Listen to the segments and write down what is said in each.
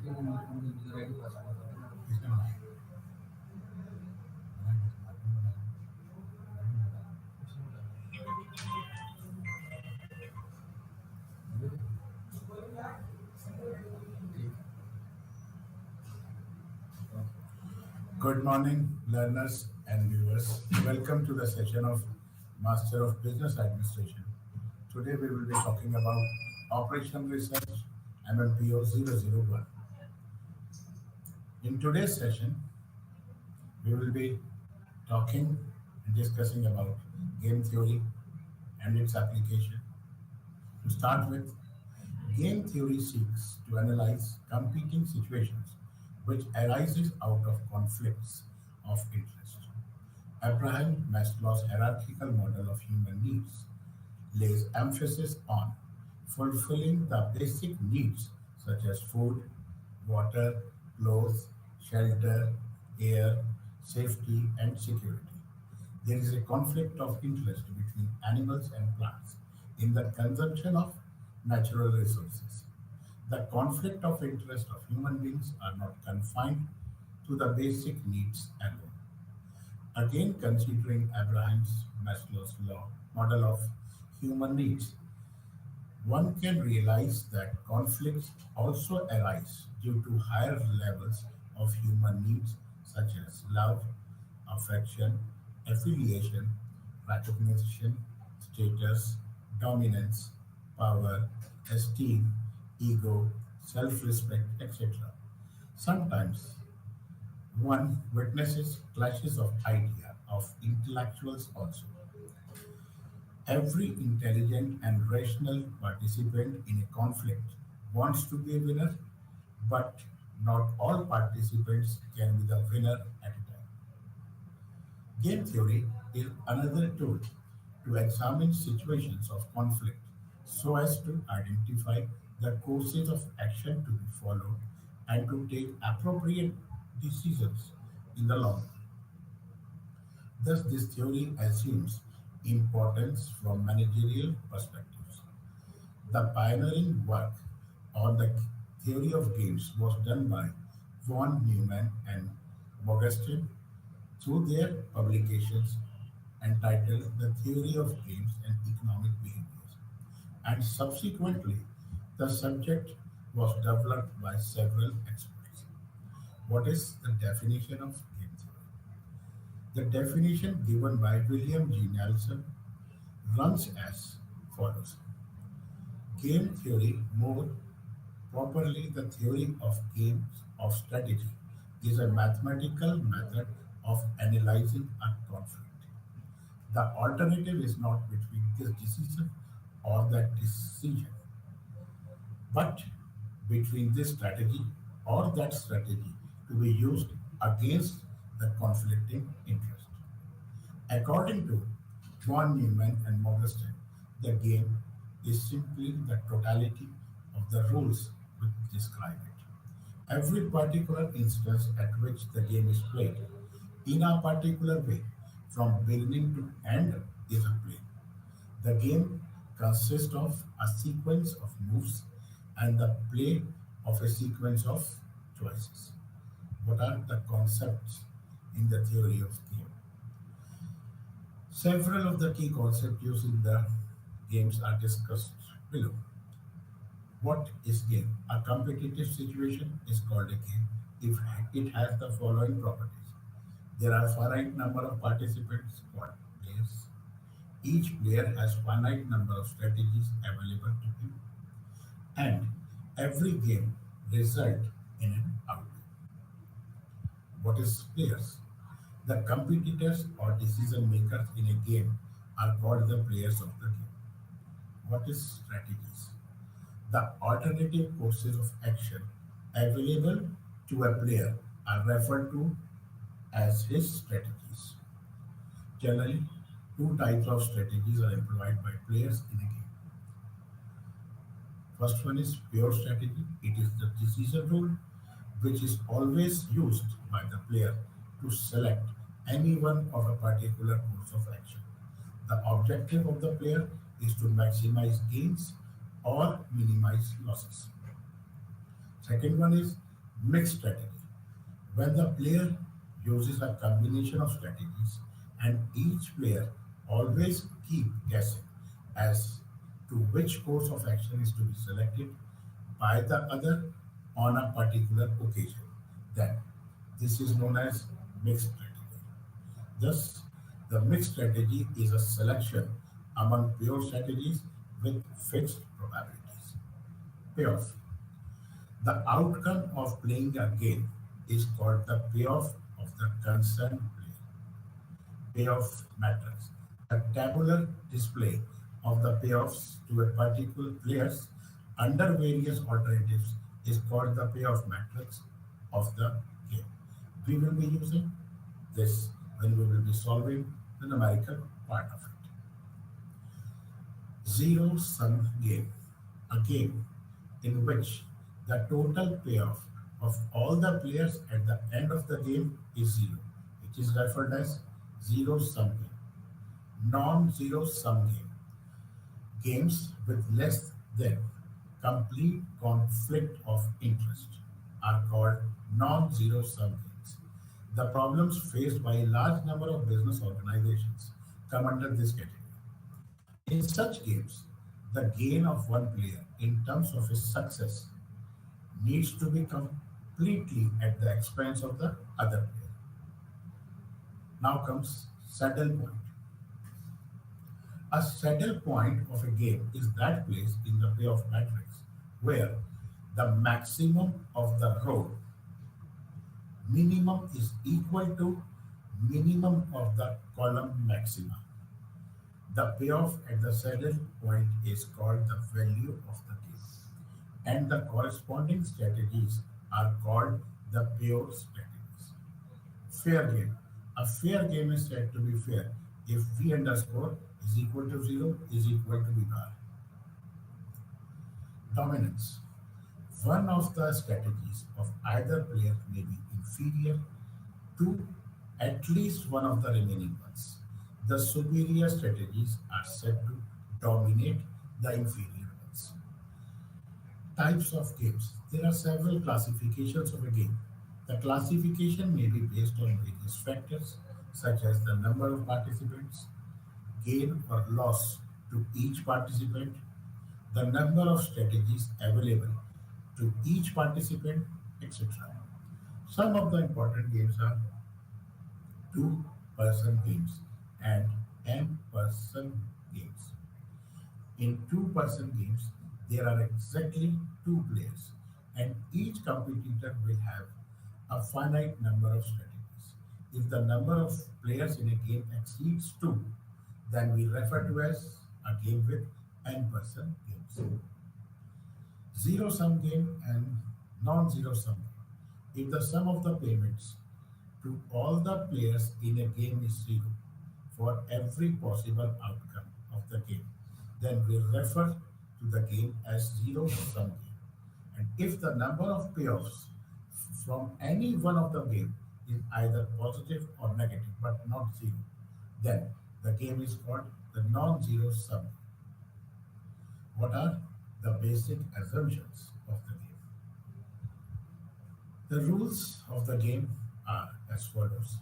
Good morning, learners and viewers. Welcome to the session of Master of Business Administration. Today we will be talking about Operation Research MMPO001. In today's session, we will be talking and discussing about game theory and its application. To start with, game theory seeks to analyze competing situations which arises out of conflicts of interest. Abraham Maslow's hierarchical model of human needs lays emphasis on fulfilling the basic needs such as food, water, clothes, shelter, air, safety, and security. There is a conflict of interest between animals and plants in the consumption of natural resources. The conflict of interest of human beings are not confined to the basic needs alone. Again, considering Abraham's Maslow's law model of human needs, one can realize that conflicts also arise due to higher levels of human needs such as love, affection, affiliation, recognition, status, dominance, power, esteem, ego, self respect, etc. Sometimes one witnesses clashes of idea of intellectuals also. Every intelligent and rational participant in a conflict wants to be a winner, but not all participants can be the winner at a time. Game theory is another tool to examine situations of conflict so as to identify the courses of action to be followed and to take appropriate decisions in the long run. Thus, this theory assumes importance from managerial perspectives. The pioneering work on the theory of games was done by von Neumann and Augustin through their publications entitled The Theory of Games and Economic Behaviors, and subsequently the subject was developed by several experts. What is the definition of game theory? The definition given by William G. Nelson runs as follows. Game theory, more properly the theory of games of strategy, is a mathematical method of analyzing a conflict. The alternative is not between this decision or that decision, but between this strategy or that strategy to be used against the conflicting interest. According to von Neumann and Modestin, the game is simply the totality of the rules which describe it. Every particular instance at which the game is played in a particular way from beginning to end is a play. The game consists of a sequence of moves and the play of a sequence of choices. What are the concepts in the theory of game? Several of the key concepts used in the games are discussed below. What is game? A competitive situation is called a game if it has the following properties. There are finite number of participants called players. Each player has finite number of strategies available to him, and every game result in an outcome. What is players? The competitors or decision makers in a game are called the players of the game. What is strategies? The alternative courses of action available to a player are referred to as his strategies. Generally, two types of strategies are employed by players in a game. First one is pure strategy. It is the decision rule which is always used by the player to select any one of a particular course of action. The objective of the player is to maximize gains or minimize losses. Second one is Mixed strategy. When the player uses a combination of strategies and each player always keep guessing as to which course of action is to be selected by the other on a particular occasion, then this is known as mixed strategy. Thus, the mixed strategy is a selection among pure strategies with fixed probabilities. Payoff. The outcome of playing a game is called the payoff of the concerned player. Payoff matrix. The tabular display of the payoffs to a particular players under various alternatives is called the payoff matrix of the game. We will be using this when we will be solving the numerical part of it. Zero sum game. A game in which the total payoff of all the players at the end of the game is zero. It is referred as zero sum game. Non-zero sum game. Games with less than complete conflict of interest are called non-zero sum games. The problems faced by a large number of business organizations come under this category. In such games, the gain of one player in terms of his success needs to be completely at the expense of the other player. Now comes saddle point. A saddle point of a game is that place in the payoff matrix where the maximum of the row minimum is equal to minimum of the column maxima. The payoff at the saddle point is called the value of the game, and the corresponding strategies are called the pure strategies. Fair game. A fair game is said to be fair if v underscore is equal to 0 is equal to v bar. Dominance. One of the strategies of either player may be inferior to at least one of the remaining ones. The superior strategies are said to dominate the inferior ones. Types of games. There are several classifications of a game. The classification may be based on various factors such as the number of participants, gain or loss to each participant, the number of strategies available to each participant, etc. Some of the important games are two-person games and n-person games. In two-person games, there are exactly two players, and each competitor will have a finite number of strategies. If the number of players in a game exceeds two, then we refer to as a game with n-person games. Zero sum game and non-zero sum game. If the sum of the payments to all the players in a game is zero for every possible outcome of the game, then we refer to the game as zero sum game. And if the number of payoffs from any one of the game is either positive or negative but not zero, then the game is called the non-zero sum. What are the basic assumptions of the game? The rules of the game are as follows.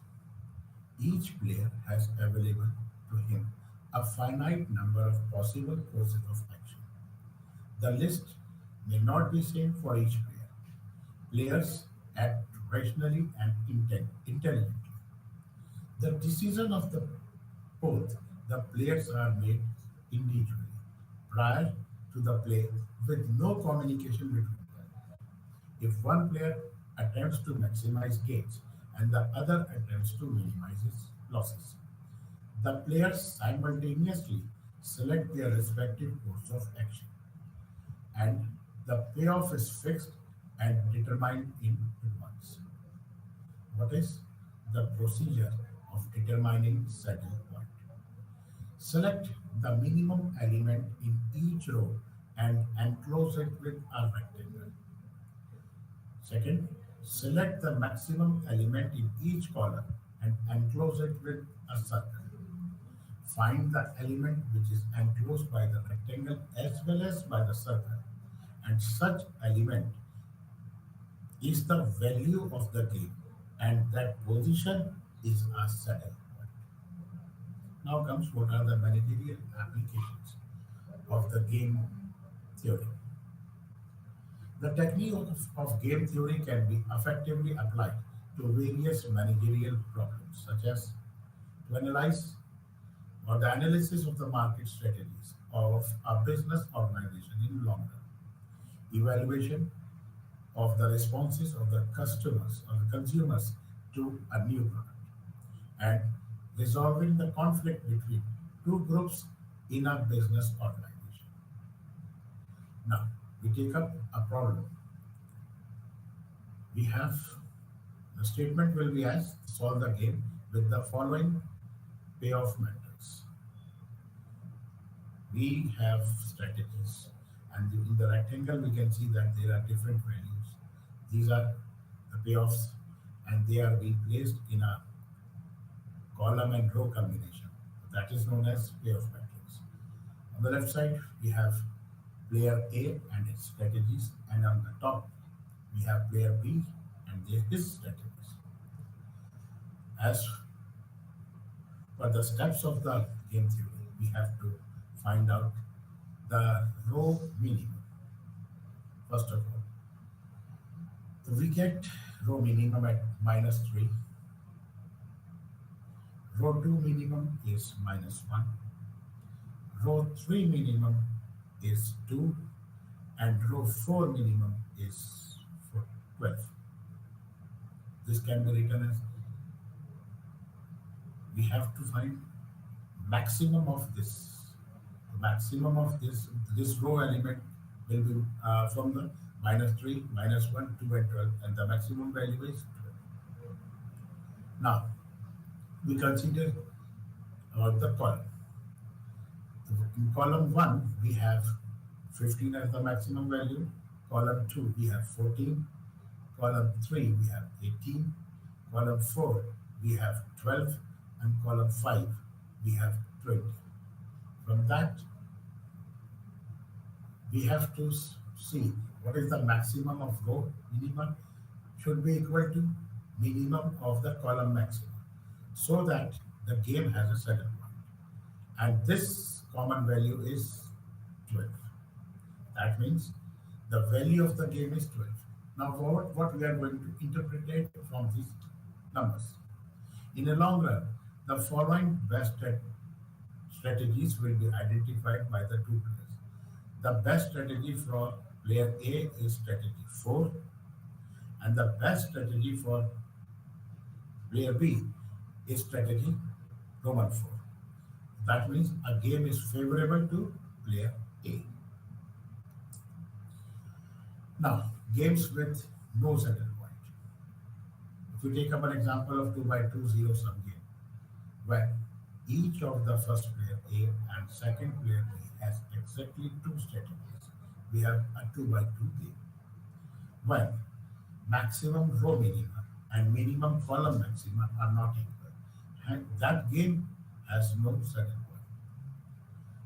Each player has available to him a finite number of possible courses of action. The list may not be same for each player. Players act rationally and intelligently. The decision of the both the players are made individually prior to the play with no communication between them. If one player attempts to maximize gains and the other attempts to minimize its losses, the players simultaneously select their respective course of action, and the payoff is fixed and determined in advance. What is the procedure of determining saddle point? Select the minimum element in each row and enclose it with a rectangle. Second, select the maximum element in each column and enclose it with a circle. Find the element which is enclosed by the rectangle as well as by the circle, and such element is the value of the game, and that position is a saddle point. Now comes what are the managerial applications of the game theory. The technique of game theory can be effectively applied to various managerial problems, such as to analyze or the analysis of the market strategies of a business organization in long run, evaluation of the responses of the customers or the consumers to a new product, and resolving the conflict between two groups in a business organization. Now, we take up a problem. We have the statement will be as solve the game with the following payoff matrix. We have strategies, and in the rectangle we can see that there are different values. These are the payoffs, and they are being placed in a column and row combination. That is known as payoff matrix. On the left side, we have player A and its strategies, and on the top, we have player B and his strategies. As for the steps of the game theory, we have to find out the row minimum. First of all, so we get row minimum at -3, row 2 minimum is -1, row 3 minimum is 2, and row 4 minimum is 12. This can be written as we have to find maximum of this. The maximum of this row element will be from the -3, -1, 2, and 12, and the maximum value is 12. Now we consider the column. In column 1, we have 15 as the maximum value. Column 2, we have 14. Column 3, we have 18. Column 4, we have 12. And column 5, we have 20. From that, we have to see what is the maximum of row minimum should be equal to minimum of the column maximum, so that the game has a saddle point. And this common value is 12. That means the value of the game is 12. Now, what we are going to interpret from these numbers? In the long run, the following best strategies will be identified by the two players. The best strategy for player A is strategy 4, and the best strategy for player B is strategy Roman 4. That means a game is favorable to player A. Now, games with no settle point. If we take up an example of 2 by 2 zero-sum game, where each of the first player A and second player B has exactly two strategies, we have a 2 by 2 game. When maximum row minima and minimum column maxima are not equal, and that game has no settle point.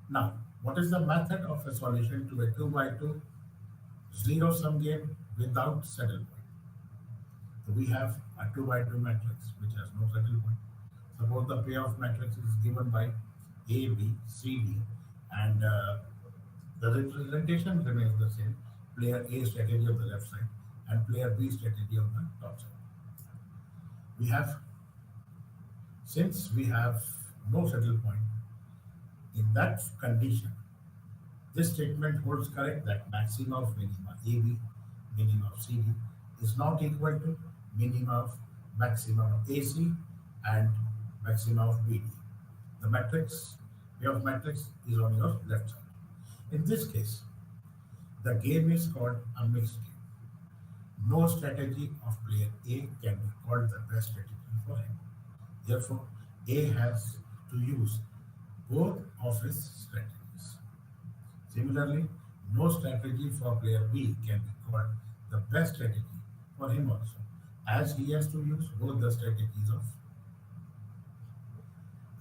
Now, what is the method of a solution to a 2 by 2 zero-sum game without settle point? So we have a 2 by 2 matrix which has no settle point. Suppose the payoff matrix is given by A, B, C, D, and the representation remains the same. Player A strategy on the left side and player B strategy on the top side. We have, since we have no settle point, in that condition, this statement holds correct that maxima of minima AB, minima of CD is not equal to minima of maximum of AC and maxima of BD. The matrix, payoff matrix is on your left side. In this case, the game is called a mixed game. No strategy of player A can be called the best strategy for him. Therefore, A has to use both of his strategies. Similarly, no strategy for player B can be called the best strategy for him also, as he has to use both the strategies of.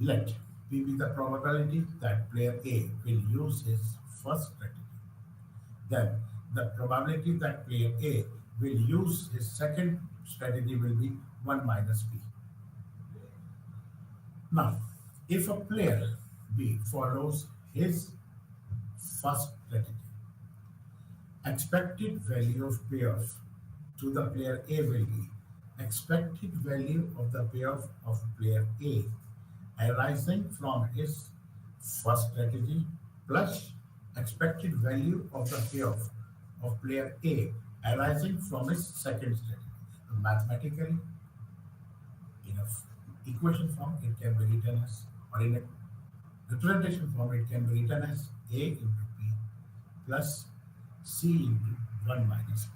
Let P be the probability that player A will use his first strategy. Then the probability that player A will use his second strategy will be 1 minus b. Now, if a player B follows his first strategy, expected value of payoff to the player A will be expected value of the payoff of player A arising from his first strategy plus expected value of the payoff of player A arising from his second strategy. Mathematically, in a equation form, it can be written as, or in a representation form, it can be written as A into P plus C into 1 minus P.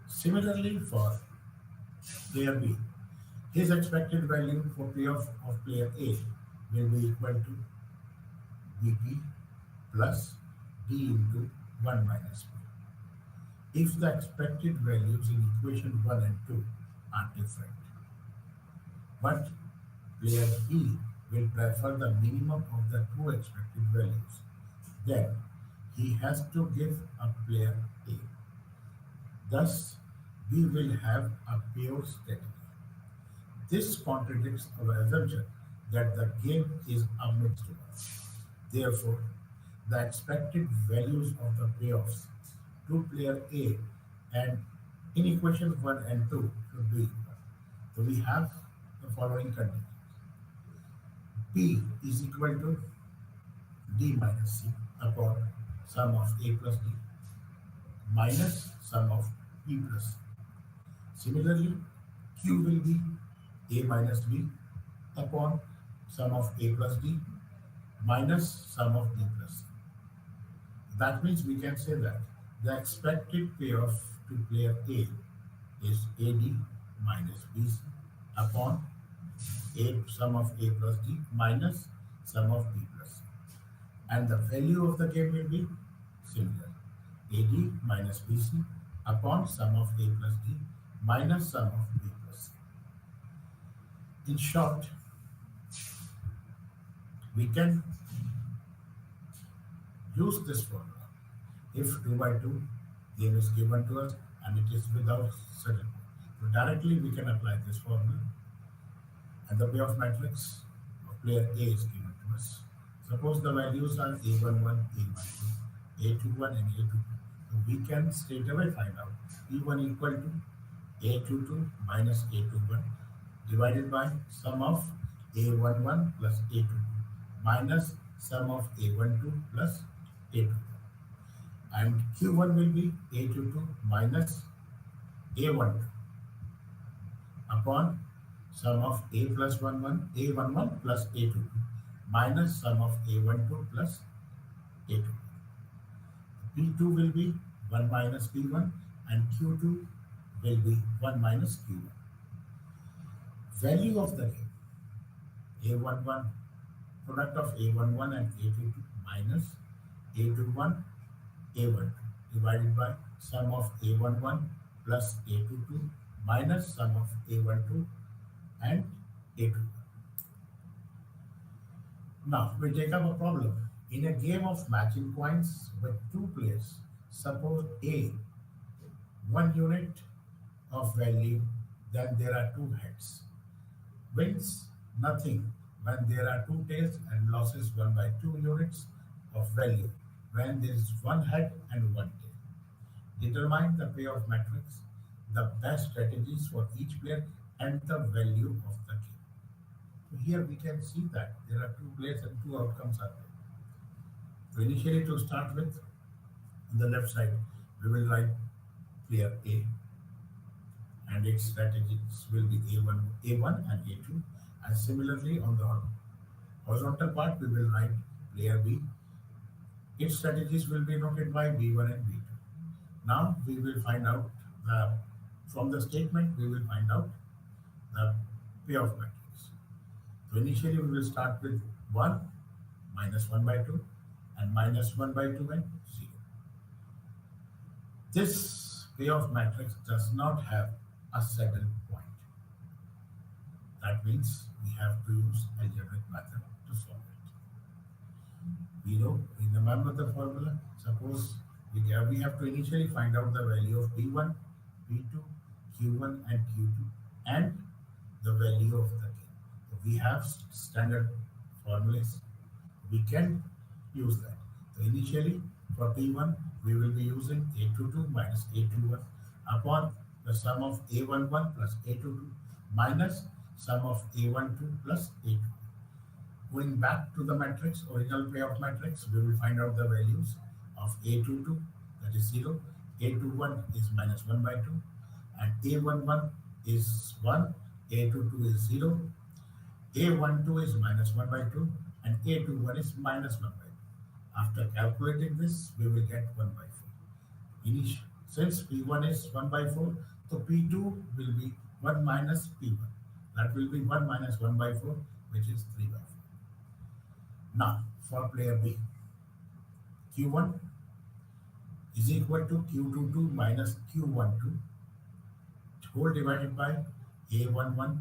Similarly, for player B, his expected value for of player A will be equal to Bp plus D into 1 minus P. If the expected values in equation 1 and 2 are different, but player B will prefer the minimum of the two expected values, then he has to give a player A. Thus, we will have a pure strategy. This contradicts our assumption that the game is a mixed one. Therefore, the expected values of the payoffs to player A and in equation 1 and 2 should be equal. So we have the following conditions. P is equal to D minus C upon sum of A plus D minus sum of P plus C. Similarly, Q will be A minus B upon sum of A plus D minus sum of D plus C. That means we can say that the expected payoff to player A is AD minus BC upon A sum of A plus D minus sum of B plus C. And the value of the game will be similar. AD minus BC upon sum of A plus D minus sum of B plus C. In short, we can use this formula. If 2 by 2 game is given to us and it is without certain. So directly we can apply this formula and the payoff matrix of player A is given to us. Suppose the values are A11, A12, A21 and A22. So we can straight away find out P1 equal to A22 minus A21 divided by sum of A11 plus A22 minus sum of A12 plus A22. And Q1 will be A22 minus A12 upon sum of A plus 11, A11 plus A22 minus sum of A12 plus A2. P2 will be 1 minus P1 and Q2 will be 1 minus Q1. Value of the game A11 product of A11 and A22 minus A21 A12 divided by sum of A11 plus A22 minus sum of A12 and A21. Now we take up a problem. In a game of matching coins with two players, suppose A 1 unit of value, then there are two heads. Wins nothing when there are two tails and losses 1 by 2 units of value when there is one head and one tail. Determine the payoff matrix, the best strategies for each player, and the value of the game. So here we can see that there are two players and two outcomes are there. So initially to start with, on the left side, we will write player A and its strategies will be A1 and A2. And similarly on the horizontal part, we will write player B. Its strategies will be noted by B1 and B2. Now we will find out from the statement, we will find out the payoff matrix. So initially we will start with 1 minus 1 by 2 and minus 1 by 2 and 0. This payoff matrix does not have a saddle point. That means we have to use algebraic method to solve it. We remember the formula. Suppose We have to initially find out the value of P1, P2, Q1 and Q2 and the value of the gain. So we have standard formulas. We can use that. So initially for P1 we will be using A22 minus A21 upon the sum of A11 plus A22 minus sum of A12 plus A2. Going back to the matrix, original payoff matrix, we will find out the values of A22, that is 0, A21 is minus 1 by 2, and A11 is 1, A22 is 0, A12 is minus 1 by 2, and A21 is minus 1 by 2. After calculating this, we will get 1 by 4. Since P1 is 1 by 4, so P2 will be 1 minus P1. That will be 1 minus 1 by 4, which is 3 by 4. Now, for player B, Q1 is equal to Q22 minus Q12 whole divided by A11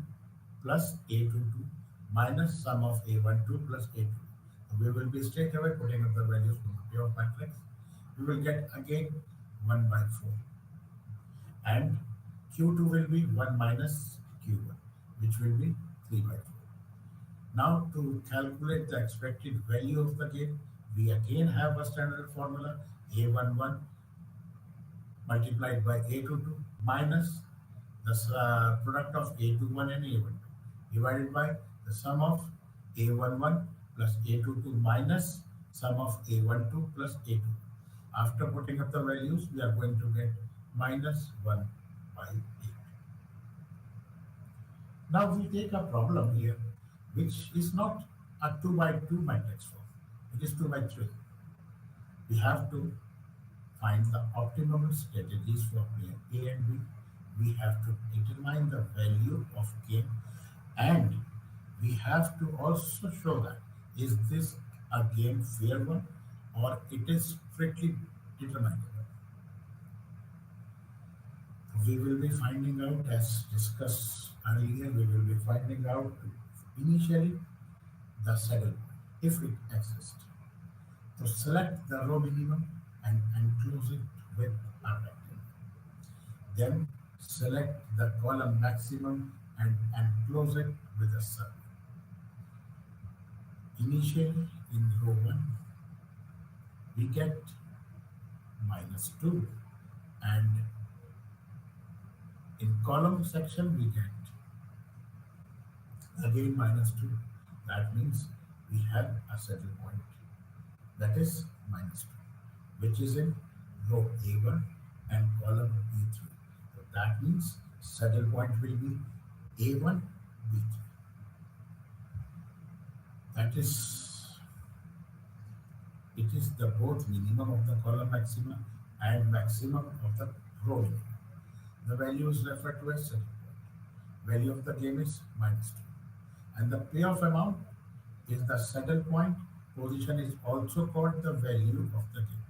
plus A22 minus sum of A12 plus A2. We will be straight away putting up the values from the payoff matrix. We will get again 1 by 4. And Q2 will be 1 minus Q1, which will be 3 by 4. Now to calculate the expected value of the gain, we again have a standard formula A11 multiplied by A22 minus the product of A21 and A12 divided by the sum of A11 plus A22 minus sum of A12 plus A2. After putting up the values, we are going to get minus 1 by 8. Now we take a problem here which is not a 2 by 2 matrix form, it is 2 by 3. We have to find the optimal strategies for player A and B. We have to determine the value of gain, and we have to also show that is this a game fair one or it is strictly determinable. We will be finding out, as discussed earlier, we will be finding out initially the saddle point if it exists. So select the row minimum and enclose it with a rectangle. Then select the column maximum and enclose it with a circle. Initially in row 1 we get minus 2, and in column section we get again minus 2. That means we have a saddle point that is minus 2, which is in row A1 and column B3. So that means saddle point will be A1, B3. That is, it is the both minimum of the column maximum and maximum of the row minimum. The value is referred to as saddle point. Value of the game is minus 2. And the payoff amount is the saddle point. Position is also called the value of the game.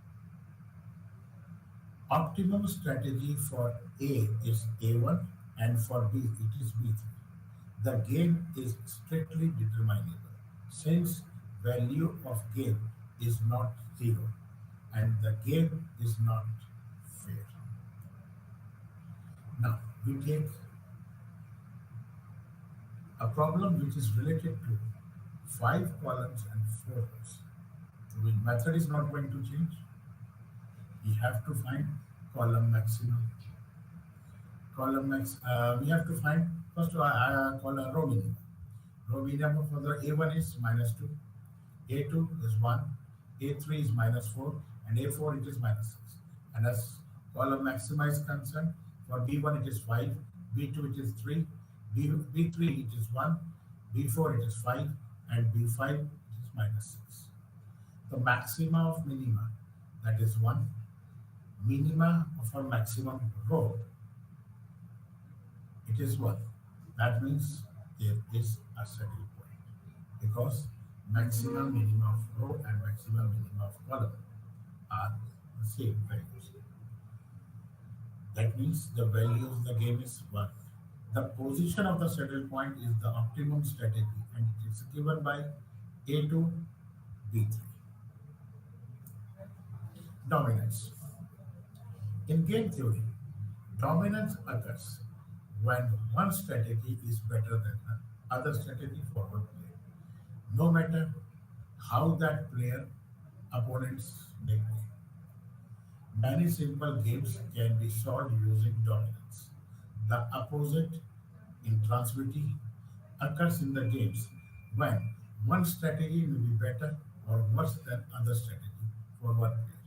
Optimum strategy for A is A1 and for B it is B3. The game is strictly determinable since value of game is not 0 and the game is not fair. Now we take a problem which is related to 5 columns and 4 rows. So the method is not going to change. We have to find column maximum. We have to find first column row minimum. Row minimum for the A1 is minus 2, A2 is 1, A3 is minus 4, and A4 it is minus 6. And as column maxima is concerned, for B1 it is 5, B2 it is 3, B3 it is 1, B4 it is 5, and B5 it is minus 6. The maxima of minima, that is 1, minima of our maximum row, it is 1. That means there is a saddle point because maximum minima of row and maximum minima of column are the same values. That means the value of the game is 1. The position of the saddle point is the optimum strategy and it is given by A2, B3. Dominance. In game theory, dominance occurs when one strategy is better than the other strategy for one player, no matter how that player opponents may play. Many simple games can be solved using dominance. The opposite intransitivity occurs in the games when one strategy may be better or worse than other strategy for one player,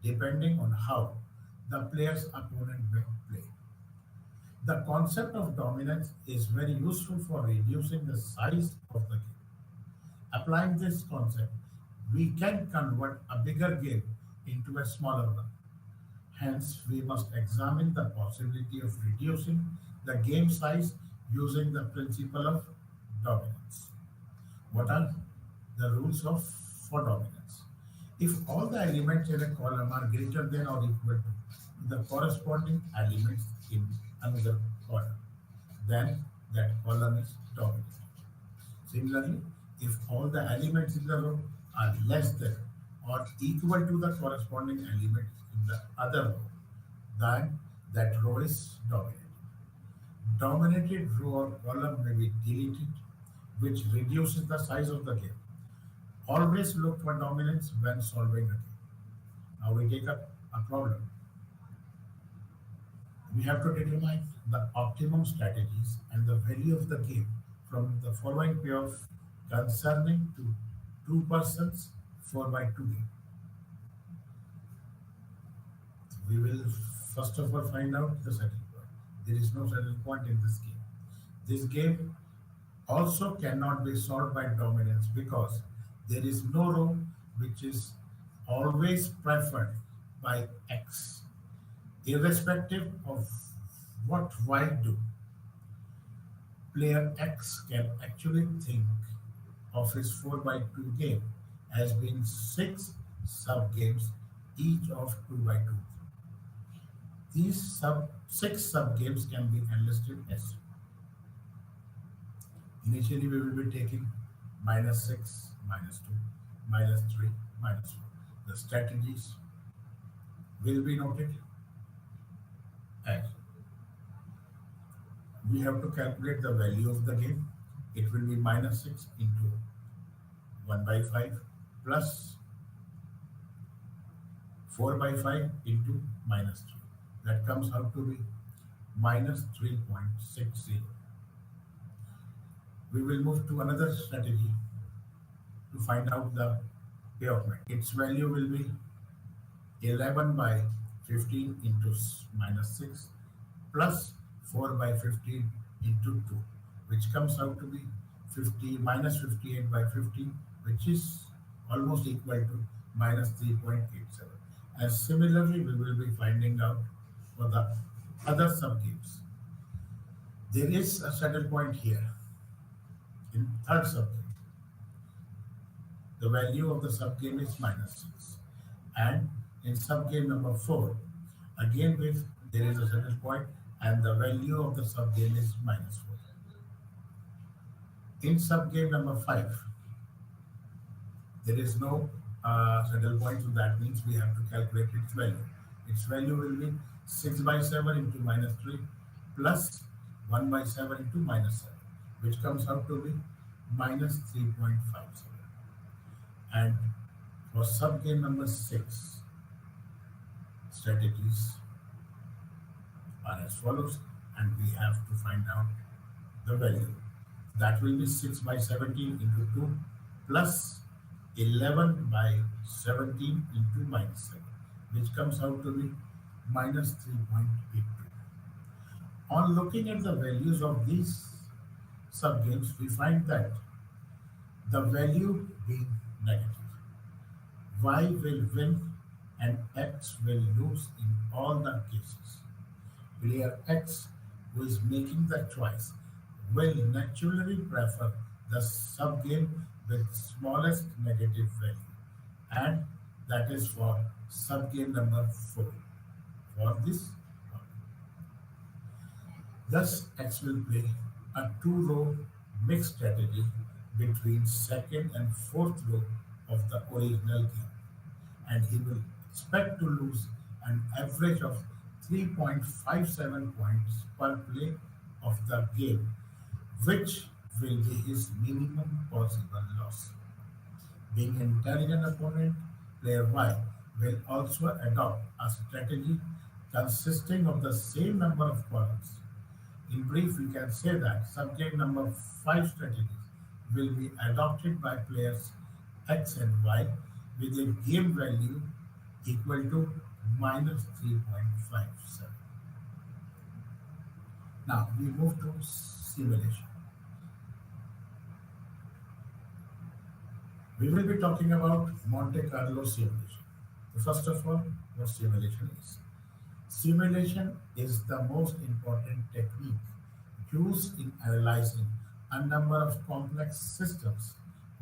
depending on how the player's opponent may play. The concept of dominance is very useful for reducing the size of the game. Applying this concept, we can convert a bigger game into a smaller one. Hence, we must examine the possibility of reducing the game size using the principle of dominance. What are the rules of for dominance? If all the elements in a column are greater than or equal to the corresponding elements in another column, then that column is dominant. Similarly, if all the elements in the row are less than or equal to the corresponding elements in the other row, then that row is dominated. Dominated row or column may be deleted, which reduces the size of the game. Always look for dominance when solving a game. Now we take up a problem. We have to determine the optimum strategies and the value of the game from the following pair of concerning to two persons 4 by 2 game. We will first of all find out the settle point. There is no settle point in this game. This game also cannot be solved by dominance because there is no row which is always preferred by X. Irrespective of what Y do, player X can actually think of his 4 by 2 game as being 6 sub games, each of 2 by 2. These 6 sub games can be enlisted as initially we will be taking -6, -2, -3, -4. The strategies will be noted as we have to calculate the value of the game. It will be -6 into 1 by 5 plus 4 by 5 into -3. That comes out to be -3.60. We will move to another strategy to find out the payoff method. Its value will be 11 by 15 into -6 plus 4 by 15 into 2, which comes out to be 50 -58 by 15, which is almost equal to -3.87. And similarly, we will be finding out for the other subgames. There is a saddle point here in third subgame. The value of the subgame is -6. And in subgame number 4, again with there is a saddle point and the value of the subgame is -4. In subgame number 5, there is no saddle point, so that means we have to calculate its value. Its value will be 6 by 7 into -3 plus 1 by 7 into -7, which comes out to be -3.57. And for subgame number 6, strategies are as follows, and we have to find out the value. That will be 6 by 17 into 2 plus 11 by 17 into -7, which comes out to be -3.82. On looking at the values of these subgames, we find that the value being negative, Y will win and X will lose in all the cases. Player X, who is making the choice, will naturally prefer the subgame with smallest negative value, and that is for subgame number 4 for this problem. Thus, X will play a two-row mixed strategy between second and fourth row of the original game, and he will expect to lose an average of 3.57 points per play of the game, which will be his minimum possible loss. Being an intelligent opponent, player Y will also adopt a strategy consisting of the same number of columns. In brief, we can say that subject number 5 strategies will be adopted by players X and Y with a game value equal to minus 3.57. Now we move to simulation. We will be talking about Monte Carlo simulation. First of all, what simulation is? Simulation is the most important technique used in analyzing a number of complex systems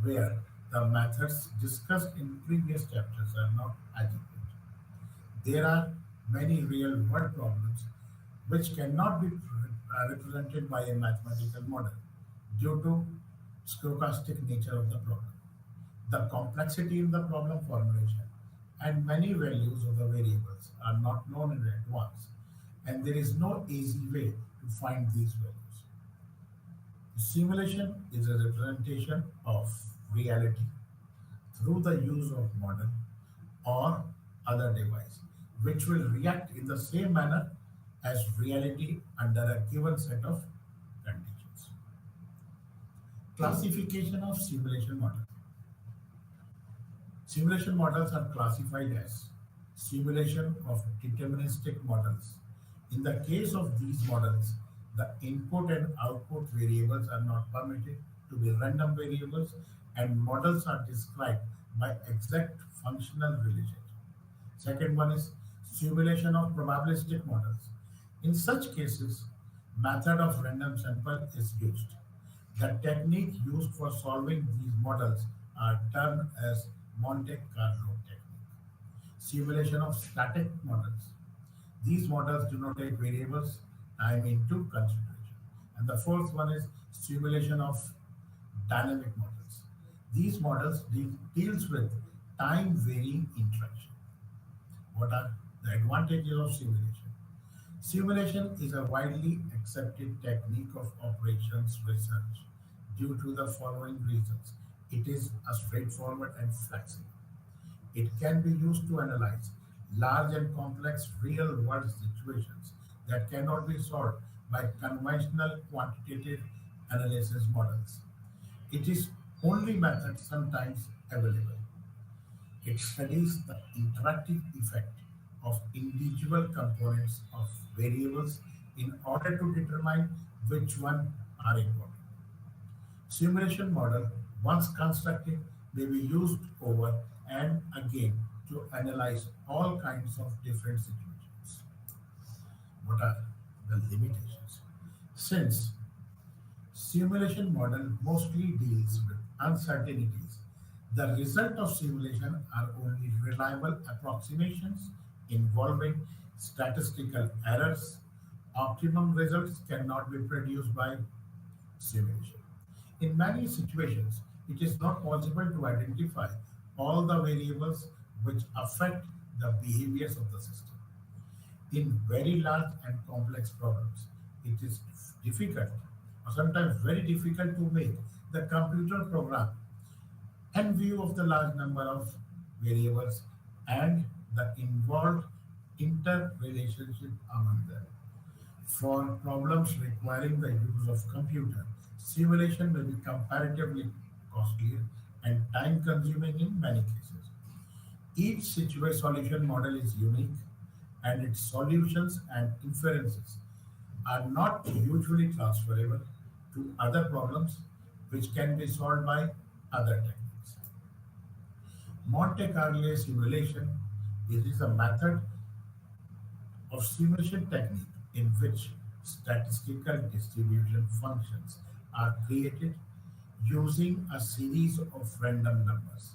where the methods discussed in previous chapters are not adequate. There are many real world problems which cannot be represented by a mathematical model due to stochastic nature of the problem, the complexity in the problem formulation, and many values of the variables are not known in advance, and there is no easy way to find these values. Simulation is a representation of reality through the use of model or other device, which will react in the same manner as reality under a given set of conditions. Classification of simulation model. Simulation models are classified as simulation of deterministic models. In the case of these models, the input and output variables are not permitted to be random variables, and models are described by exact functional relationship. Second one is simulation of probabilistic models. In such cases, method of random sample is used. The technique used for solving these models are termed as Monte Carlo technique. Simulation of static models. These models do not take variables time into consideration. And the fourth one is simulation of dynamic models. These models deals with time varying interaction. What are the advantages of simulation? Simulation is a widely accepted technique of operations research due to the following reasons. It is a straightforward and flexible. It can be used to analyze large and complex real world situations that cannot be solved by conventional quantitative analysis models. It is only method sometimes available. It studies the interactive effect of individual components of variables in order to determine which one are important. Simulation model, once constructed, may be used over and again to analyze all kinds of different situations. What are the limitations? Since simulation model mostly deals with uncertainties, the result of simulation are only reliable approximations involving statistical errors. Optimum results cannot be produced by simulation. In many situations, it is not possible to identify all the variables which affect the behaviors of the system. In very large and complex problems, it is difficult or sometimes very difficult to make the computer program in view of the large number of variables and the involved interrelationship among them. For problems requiring the use of computer, simulation may be comparatively costlier and time consuming in many cases. Each situation solution model is unique, and its solutions and inferences are not usually transferable to other problems which can be solved by other techniques. Monte Carlo simulation is a method of simulation technique in which statistical distribution functions are created using a series of random numbers.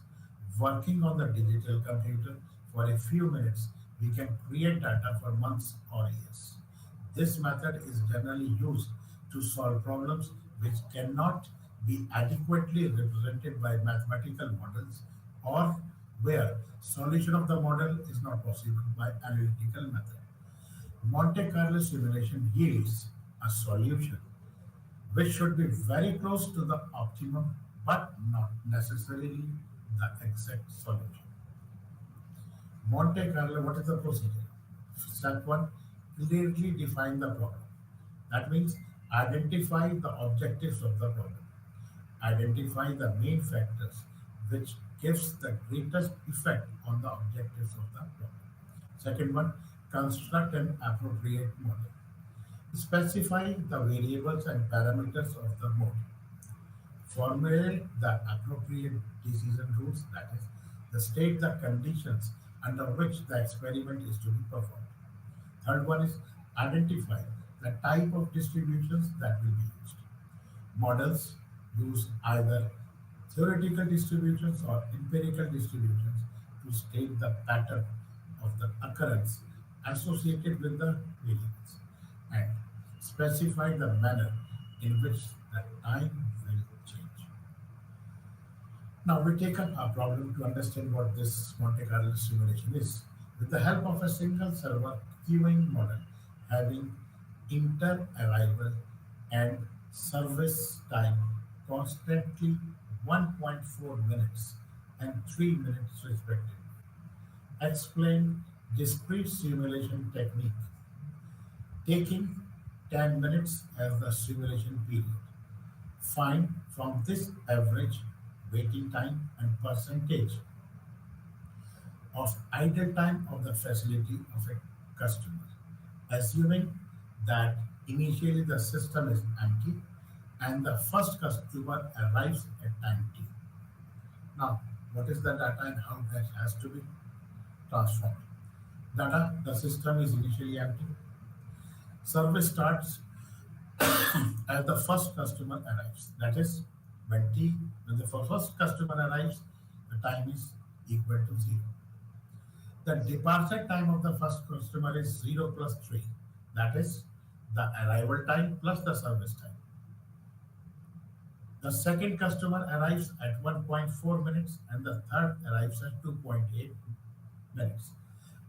Working on the digital computer for a few minutes, we can create data for months or years. This method is generally used to solve problems which cannot be adequately represented by mathematical models or where solution of the model is not possible by analytical method. Monte Carlo simulation yields a solution which should be very close to the optimum but not necessarily the exact solution. Monte Carlo, what is the procedure? Step 1, clearly define the problem. That means identify the objectives of the problem. Identify the main factors which gives the greatest effect on the objectives of the problem. Second one, construct an appropriate model. Specify the variables and parameters of the model. Formulate the appropriate decision rules, that is, the state the conditions under which the experiment is to be performed. Third one is identify the type of distributions that will be used. Models use either theoretical distributions or empirical distributions to state the pattern of the occurrence associated with the variables and specify the manner in which the time will change. Now we take up a problem to understand what this Monte Carlo simulation is. With the help of a single server queuing model having inter-arrival and service time constantly 1.4 minutes and 3 minutes respectively. Explain discrete simulation technique, taking 10 minutes as the simulation period. Find from this average waiting time and percentage of idle time of the facility of a customer, assuming that initially the system is empty and the first customer arrives at time t. Now, what is the data and how that has to be transformed? Data, the system is initially empty. Service starts as the first customer arrives. That is, when the first customer arrives, the time is equal to 0. The departure time of the first customer is 0 plus 3. That is the arrival time plus the service time. The second customer arrives at 1.4 minutes and the third arrives at 2.8 minutes.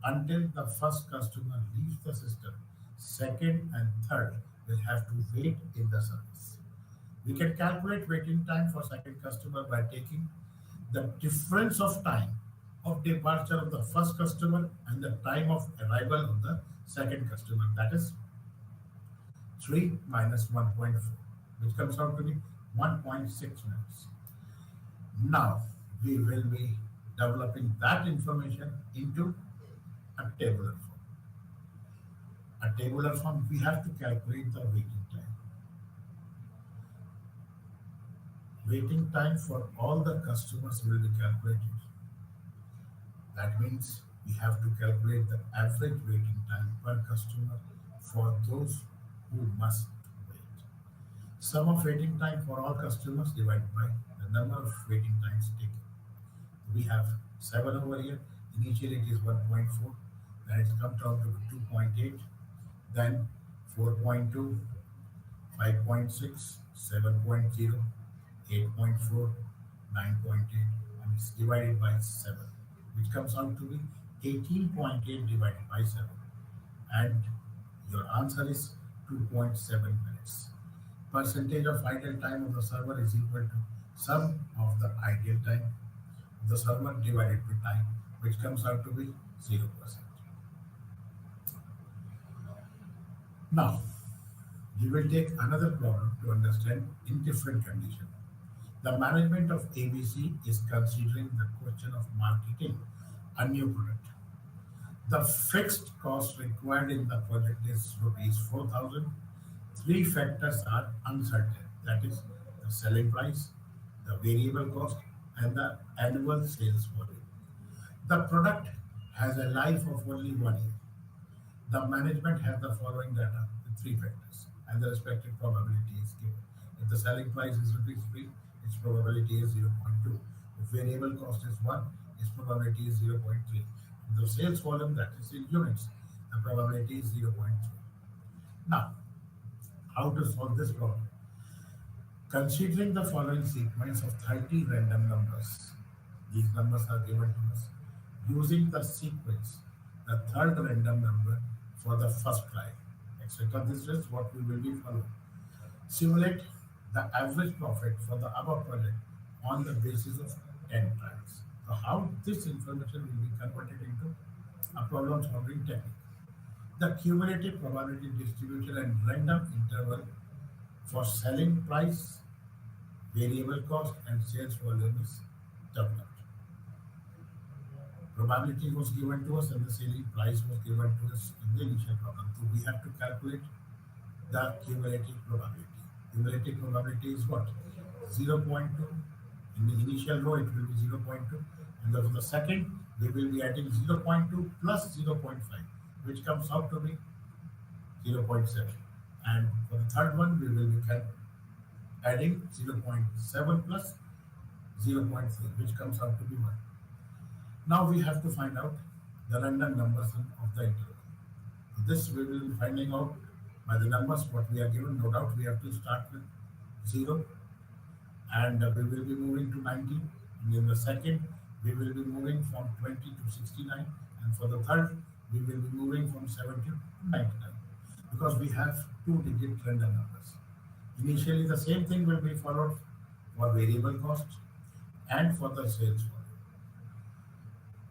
Until the first customer leaves the system, second and third will have to wait in the service. We can calculate waiting time for second customer by taking the difference of time of departure of the first customer and the time of arrival of the second customer. That is 3 minus 1.4, which comes out to be 1.6 minutes. Now we will be developing that information into a tabular form. A tabular form, we have to calculate the waiting time. Waiting time for all the customers will be calculated. That means we have to calculate the average waiting time per customer for those who must wait. Sum of waiting time for all customers divided by the number of waiting times taken. We have 7 over here. Initially it is 1.4, then it comes down to 2.8, then 4.2, 5.6, 7.0, 8.4, 9.8, and it's divided by 7, which comes out to be 18.8 divided by 7. And your answer is 2.7 minutes. Percentage of idle time of the server is equal to sum of the idle time of the server divided by time, which comes out to be 0%. Now, we will take another problem to understand in different condition. The management of ABC is considering the question of marketing a new product. The fixed cost required in the project is rupees 4,000. Three factors are uncertain, that is the selling price, the variable cost, and the annual sales volume. The product has a life of only 1 year. The management has the following data with three factors, and the respective probability is given. If the selling price is rupees 3, its probability is 0.2. If variable cost is 1, its probability is 0.3. If the sales volume, that is in units, the probability is 0.3. Now, how to solve this problem? Considering the following sequence of 30 random numbers, these numbers are given to us. Using the sequence, the third random number for the first try, etc. This is what we will be following. Simulate the average profit for the above project on the basis of 10 tries. So how this information will be converted into a problem solving technique. The cumulative probability distribution and random interval for selling price, variable cost, and sales volume is developed. Probability was given to us and the selling price was given to us in the initial problem. So we have to calculate the cumulative probability. Cumulative probability is what? 0. 0.2. In the initial row, it will be 0. 0.2. And for the second, we will be adding 0. 0.2 plus 0. 0.5, which comes out to be 0. 0.7. And for the third one, we will be adding 0. 0.7 plus 0. 0.3, which comes out to be 1. Now we have to find out the random numbers of the interval. This we will be finding out by the numbers what we are given. No doubt we have to start with 0 and we will be moving to 90. And in the second, we will be moving from 20 to 69. And for the third, we will be moving from 70 to 99 because we have 2-digit random numbers. Initially, the same thing will be followed for variable cost and for the sales volume.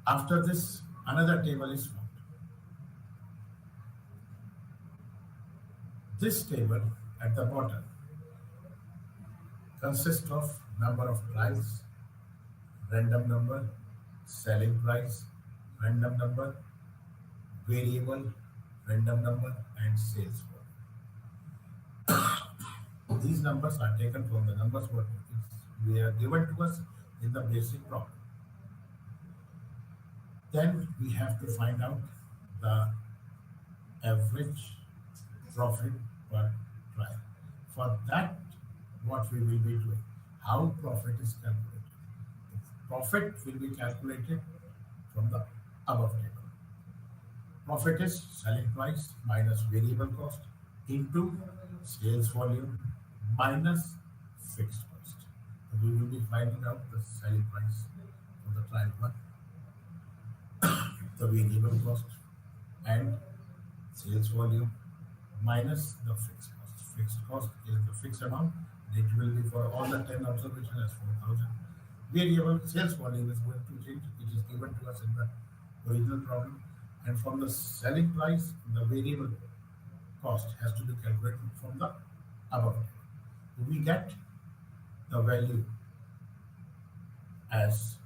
After this, another table is formed. This table at the bottom consists of number of tries, random number, selling price, random number, variable, random number, and sales volume. These numbers are taken from the numbers what we are given to us in the basic problem. Then we have to find out the average profit per try. For that, what we will be doing, how profit is calculated. Profit will be calculated from the above table. Profit is selling price minus variable cost into sales volume minus fixed cost. So we will be finding out the selling price for the trial one, the variable cost, and sales volume minus the fixed cost. Fixed cost is the fixed amount. It will be for all the 10 observations as 4,000. Variable sales volume is going to change, which is given to us in the original problem. And from the selling price, the variable cost has to be calculated from the above. We get the value as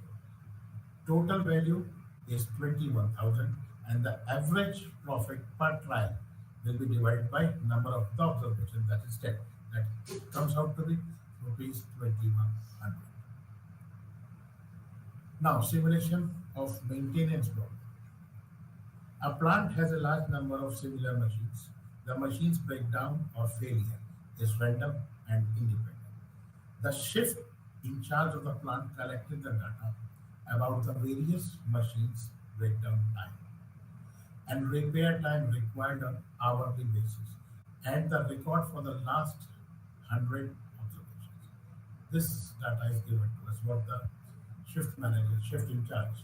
total value is 21,000 and the average profit per trial will be divided by number of the observations, that is 10. That comes out to be rupees 2,100. Now, simulation of maintenance problem. A plant has a large number of similar machines. The machine's breakdown or failure is random and independent. The shift in charge of the plant collected the data about the various machines' breakdown time and repair time required on hourly basis and the record for the last 100 observations. This data is given to us what the shift manager, shift in charge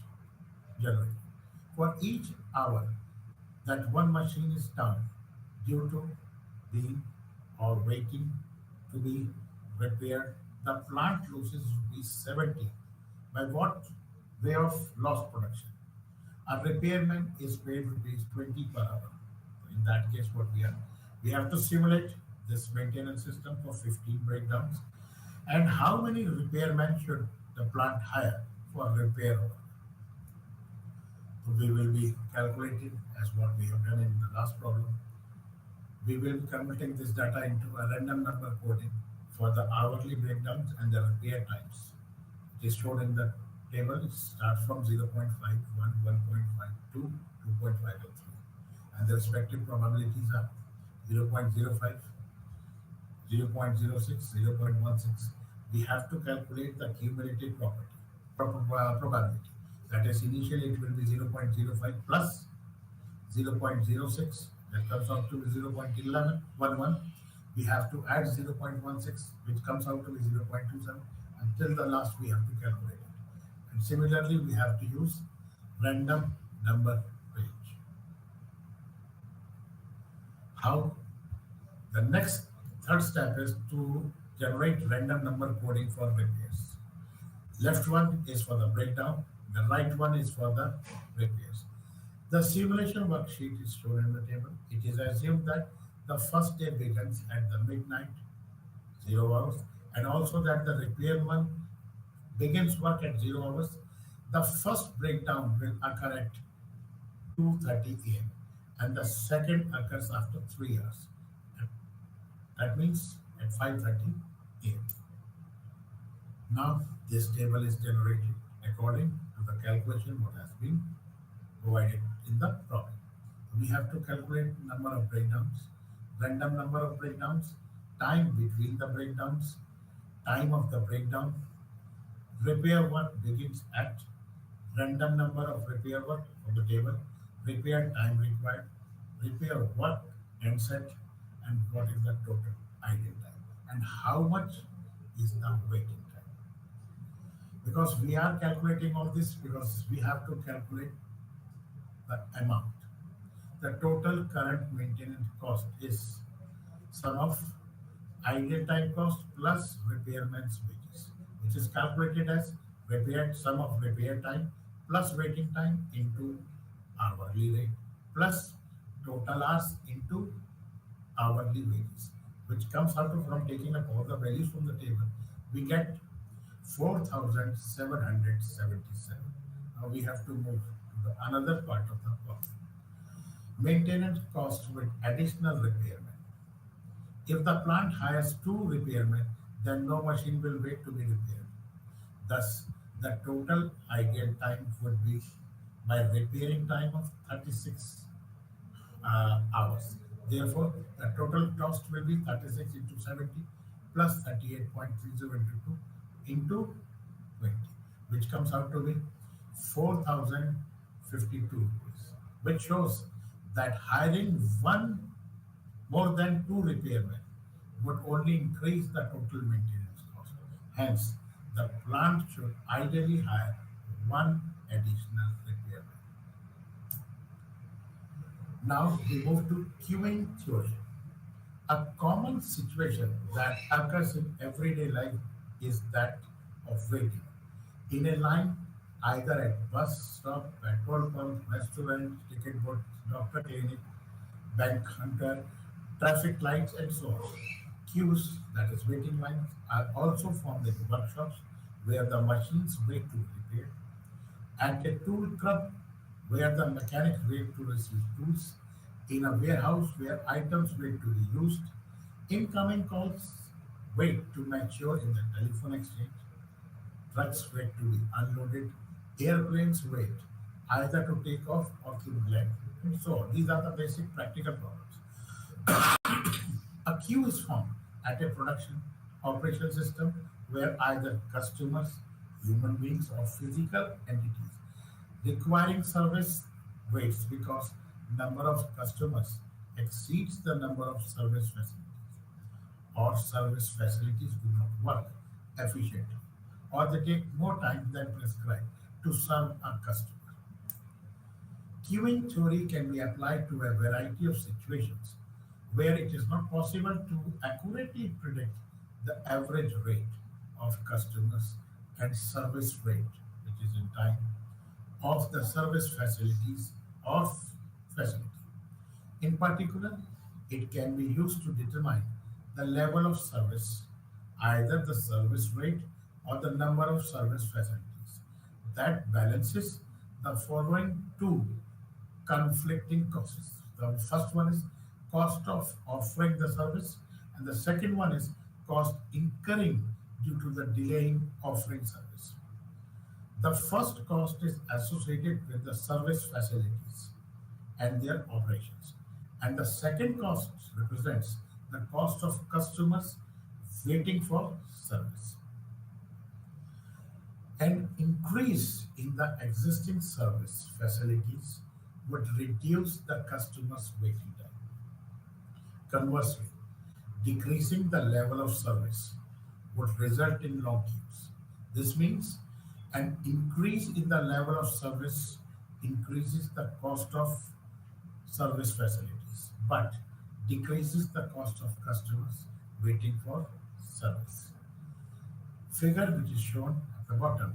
generate. For each hour that one machine is down due to being or waiting to be repaired, the plant loses rupees 70 by what way of lost production. A repairman is paid rupees 20 per hour. In that case, what we have to simulate this maintenance system for 15 breakdowns. And how many repairmen should the plant hire for repair work? So we will be calculating as what we have done in the last problem. We will be converting this data into a random number coding for the hourly breakdowns and the repair times. It is shown in the table. It starts from 0.51, 1.52, 2.503. And the respective probabilities are 0.05, 0.06, 0.16. We have to calculate the cumulative probability. That is, initially it will be 0.05 plus 0.06, that comes out to be 0.11. We have to add 0.16, which comes out to be 0.27. Until the last, we have to calculate it. And similarly, we have to use random number range. How the next third step is to generate random number coding for repairs. Left one is for the breakdown, the right one is for the repairs. The simulation worksheet is shown in the table. It is assumed that the first day begins at the midnight, 0 hours, and also that the repair one begins work at 0 hours. The first breakdown will occur at 2:30 a.m. and the second occurs after 3 hours. That means at 5:30 a.m. Now this table is generated according to the calculation what has been provided in the problem. We have to calculate number of breakdowns, random number of breakdowns, time between the breakdowns, time of the breakdown, repair work begins at random number of repair work from the table, repair time required, repair work ends at, and what is the total ideal time, and how much is the waiting time. Because we are calculating all this because we have to calculate the amount. The total current maintenance cost is sum of ideal time cost plus repairman's wages, which is calculated as repair sum of repair time plus waiting time into hourly rate plus total hours into hourly wages, which comes out of from taking up all the values from the table. We get 4,777. Now we have to move to the another part of the problem. Maintenance cost with additional repairmen. If the plant hires two repairmen, then no machine will wait to be repaired. Thus, the total ideal time would be by repairing time of 36 hours. Therefore, the total cost will be 36 into 70 plus 38.30 into 2 into 20, which comes out to be 4,052 rupees, which shows that hiring one more than two repairmen would only increase the total maintenance cost. Hence, the plant should ideally hire one additional repairman. Now we move to queuing theory. A common situation that occurs in everyday life is that of waiting in a line either at bus stop, petrol pump, restaurant, ticket booth, doctor clinic, bank counter, traffic lights, and so on. Queues, that is waiting lines, are also formed in workshops where the machines wait to be repaired, at a tool club where the mechanics wait to receive tools, in a warehouse where items wait to be used, incoming calls wait to mature in the telephone exchange, trucks wait to be unloaded, airplanes wait either to take off or to land. And so these are the basic practical problems. A queue is formed at a production operation system where either customers, human beings, or physical entities requiring service waits because number of customers exceeds the number of service facilities, or service facilities do not work efficiently, or they take more time than prescribed to serve a customer. Queuing theory can be applied to a variety of situations where it is not possible to accurately predict the average rate of customers and service rate, which is in time, of the service facilities of facility. In particular, it can be used to determine the level of service, either the service rate or the number of service facilities that balances the following two conflicting costs. The first one is cost of offering the service, and the second one is cost incurring due to the delay in offering service. The first cost is associated with the service facilities and their operations, and the second cost represents the cost of customers waiting for service. An increase in the existing service facilities would reduce the customer's waiting time. Conversely, decreasing the level of service would result in long queues. This means an increase in the level of service increases the cost of service facilities, but decreases the cost of customers waiting for service. Figure which is shown at the bottom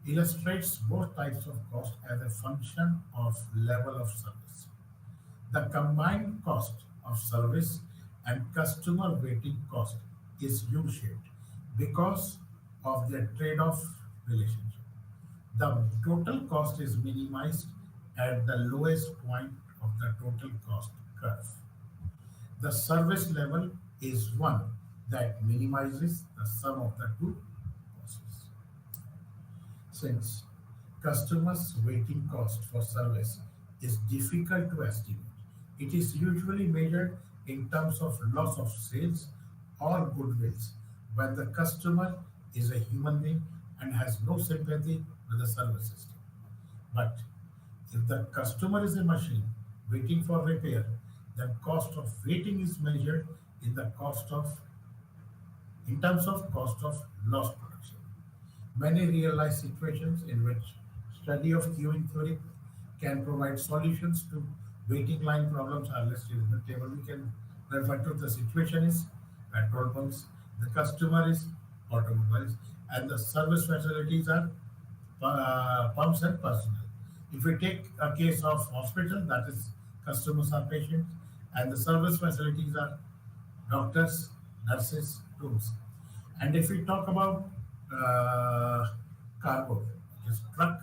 illustrates both types of cost as a function of level of service. The combined cost of service and customer waiting cost is U-shaped because of their trade-off relationship. The total cost is minimized at the lowest point of the total cost curve. The service level is one that minimizes the sum of the two costs. Since customers' waiting cost for service is difficult to estimate, it is usually measured in terms of loss of sales or goodwills when the customer is a human being and has no sympathy with the service system. But if the customer is a machine waiting for repair, then cost of waiting is measured in the cost of in terms of cost of lost production. Many real-life situations in which study of queuing theory can provide solutions to waiting line problems are listed in the table. We can refer to the situation is petrol pumps, the customer is automobiles, and the service facilities are pumps and personnel. If we take a case of hospital, that is customers are patients, and the service facilities are doctors, nurses, rooms. And if we talk about uh, cargo, it is truck,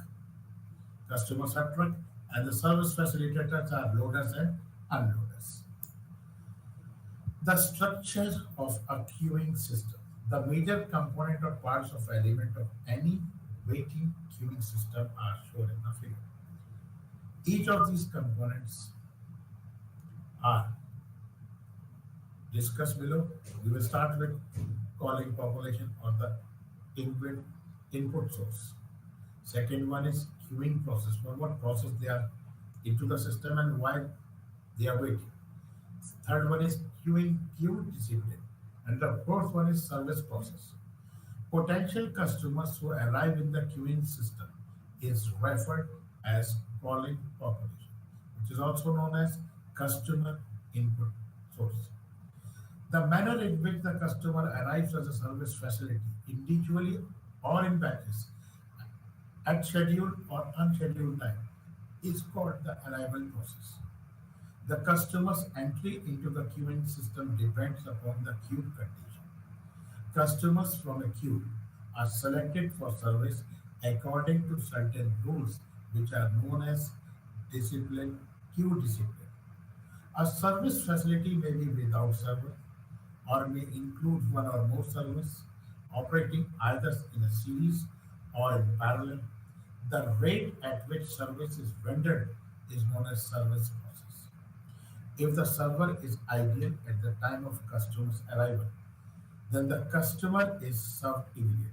customers are truck, and the service facilitators are loaders and unloaders. The structure of a queuing system. The major component or parts of element of any waiting queuing system are shown in the figure. Each of these components are discussed below. We will start with calling population or the input input source. Second one is queuing process. For what process they are into the system and why they are waiting. Third one is queue discipline. And the fourth one is service process. Potential customers who arrive in the queuing system is referred as calling population, which is also known as customer input source. The manner in which the customer arrives at a service facility, individually or in batches, at scheduled or unscheduled time, is called the arrival process. The customer's entry into the queuing system depends upon the queue condition. Customers from a queue are selected for service according to certain rules which are known as discipline, queue discipline. A service facility may be without server or may include one or more servers operating either in a series or in parallel. The rate at which service is rendered is known as service process. If the server is ideal at the time of customer's arrival, then the customer is served immediately.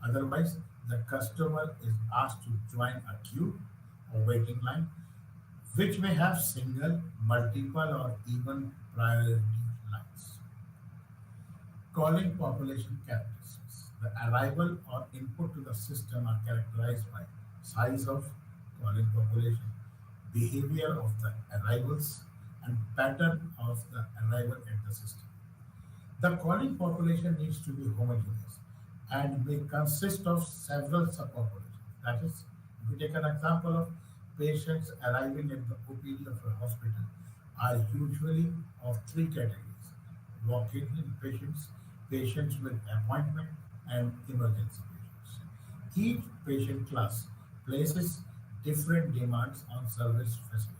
Otherwise, the customer is asked to join a queue or waiting line, which may have single, multiple, or even priority lines. Calling population characteristics. The arrival or input to the system are characterized by size of calling population, behavior of the arrivals, and pattern of the arrival at the system. The calling population needs to be homogeneous and may consist of several subpopulations. That is, if we take an example of patients arriving at the OPD of a hospital are usually of three categories: walk-in patients, patients with appointment, and emergency patients. Each patient class places different demands on service facility,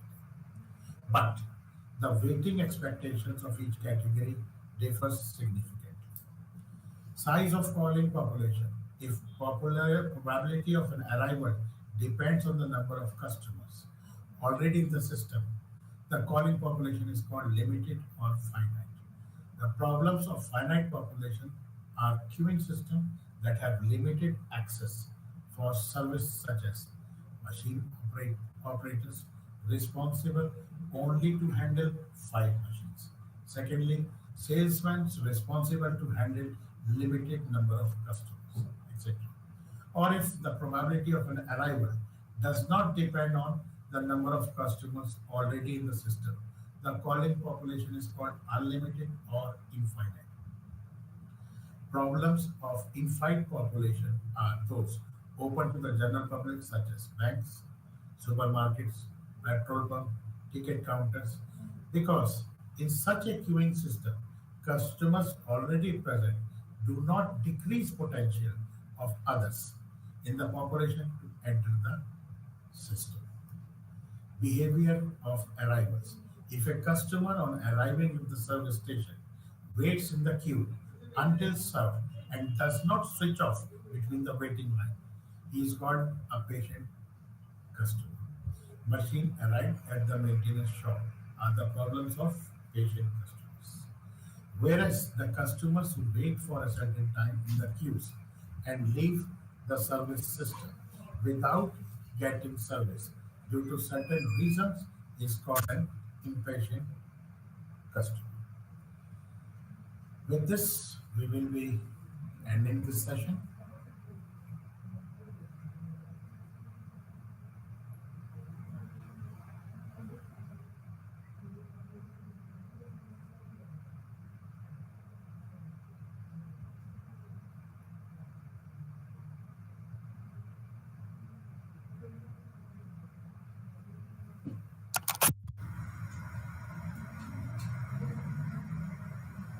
but the waiting expectations of each category differs significantly. Size of calling population. If popular probability of an arrival depends on the number of customers already in the system, the calling population is called limited or finite. The problems of finite population are queuing systems that have limited access for service such as machine operators responsible only to handle 5 machines. Secondly, salesmen responsible to handle limited number of customers, etc. Or if the probability of an arrival does not depend on the number of customers already in the system, the calling population is called unlimited or infinite. Problems of infinite population are those open to the general public, such as banks, supermarkets, petrol pump, ticket counters, because in such a queuing system, customers already present do not decrease potential of others in the population to enter the system. Behavior of arrivals. If a customer on arriving at the service station waits in the queue until served and does not switch off between the waiting line, he is called a patient customer. Machine arrived at the maintenance shop are the problems of patient customers. Whereas the customers who wait for a certain time in the queues and leave the service system without getting service due to certain reasons is called an impatient customer. With this, we will be ending this session.